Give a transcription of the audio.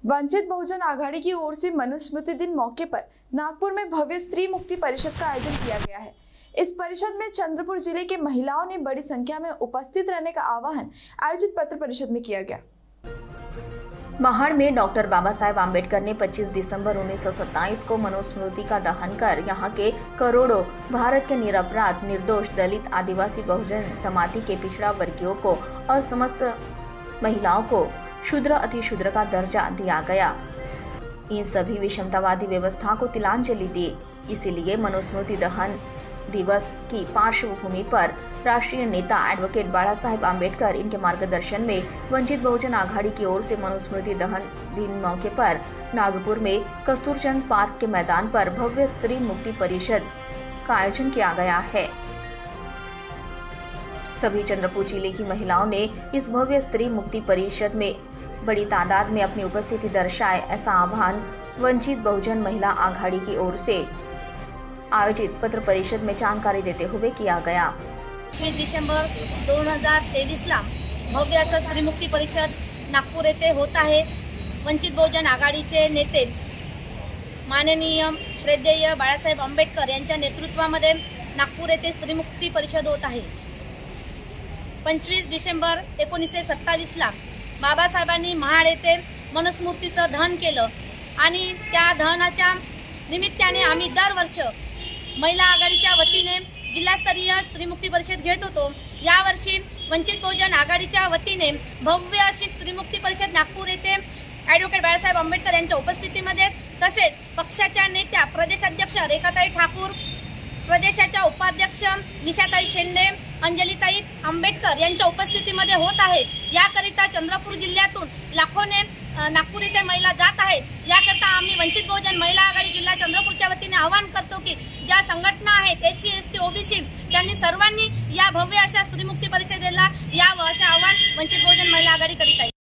वंचित बहुजन आघाड़ी की ओर से मनुस्मृति दिन मौके पर नागपुर में भव्य स्त्री मुक्ति परिषद का आयोजन किया गया है। इस परिषद में चंद्रपुर जिले के महिलाओं ने बड़ी संख्या में उपस्थित रहने का आह्वान आयोजित पत्र परिषद में किया गया। महाड़ में डॉक्टर बाबा साहेब आम्बेडकर ने 25 दिसंबर 1927 को मनुस्मृति का दहन कर यहां के करोड़ों भारत के निरपराध, निर्दोष, दलित, आदिवासी, बहुजन समाधि के पिछड़ा वर्गीयों को और समस्त महिलाओं को शूद्र अतिशूद्र का दर्जा दिया गया। इन सभी विषमतावादी व्यवस्था को तिलांजलि दी। इसीलिए मनुस्मृति दहन दिवस की पार्श्वभूमि पर राष्ट्रीय नेता एडवोकेट बाबा साहेब आम्बेडकर इनके मार्गदर्शन में वंचित बहुजन आघाड़ी की ओर से मनुस्मृति दहन दिन मौके पर नागपुर में कस्तूरचंद पार्क के मैदान पर भव्य स्त्री मुक्ति परिषद का आयोजन किया गया है। सभी चंद्रपुर जिले की महिलाओं ने इस भव्य स्त्री मुक्ति परिषद में बड़ी तादाद में अपनी उपस्थिति दर्शाए, ऐसा आह्वान वंचित बहुजन महिला आघाड़ी की ओर से आयोजित पत्र परिषद में जानकारी देते हुए किया गया। 25 डिसेंबर 2023 ला भव्य असं स्त्री मुक्ती परिषद नागपूर येथे होत आहे। वंचित बहुजन आघाडीचे नेते माननीय श्रद्धेय बाळासाहेब आंबेडकर यांच्या नेतृत्वामध्ये नागपूर येथे स्त्री मुक्ती परिषद होत आहे। 25 डिसेंबर 1927 ला बाबासाहेबांनी महाड येथे मनुस्मृतीचं दहन केलं आणि त्या दहनाच्या निमित्ताने आम्ही दरवर्षी महिला आघाडीच्या वतीने जिल्हास्तरीय स्त्री मुक्ती परिषद घेत होतो। यावर्षी वंचित बहुजन आघाडीच्या वतीने भव्य अशी स्त्री मुक्ती परिषद नागपूर येथे ॲडव्होकेट बाळासाहेब आंबेडकर यांच्या उपस्थितीमध्ये तसेच पक्षाच्या नेत्या प्रदेशाध्यक्ष रेखाताई ठाकूर, प्रदेशाच्या उपाध्यक्ष निशाताई शेंडे, अंजलीताई आंबेडकर यांच्या उपस्थितीमध्ये होत आहे। याकरिता चंद्रपूर जिल्ह्यातून लाखोने नागपूर येथे महिला जात आहेत। याकरिता आम्ही वंचित बहुजन महिला आघाडी जिल्हा चंद्रपूरच्या वतीने आवाहन करतो की ज्या संघटना आहेत SC, ST, OBC त्यांनी सर्वांनी या भव्य अशा स्त्री मुक्ती परिषदेला यावं असे आवाहन वंचित बहुजन महिला आघाडी करीत आहे।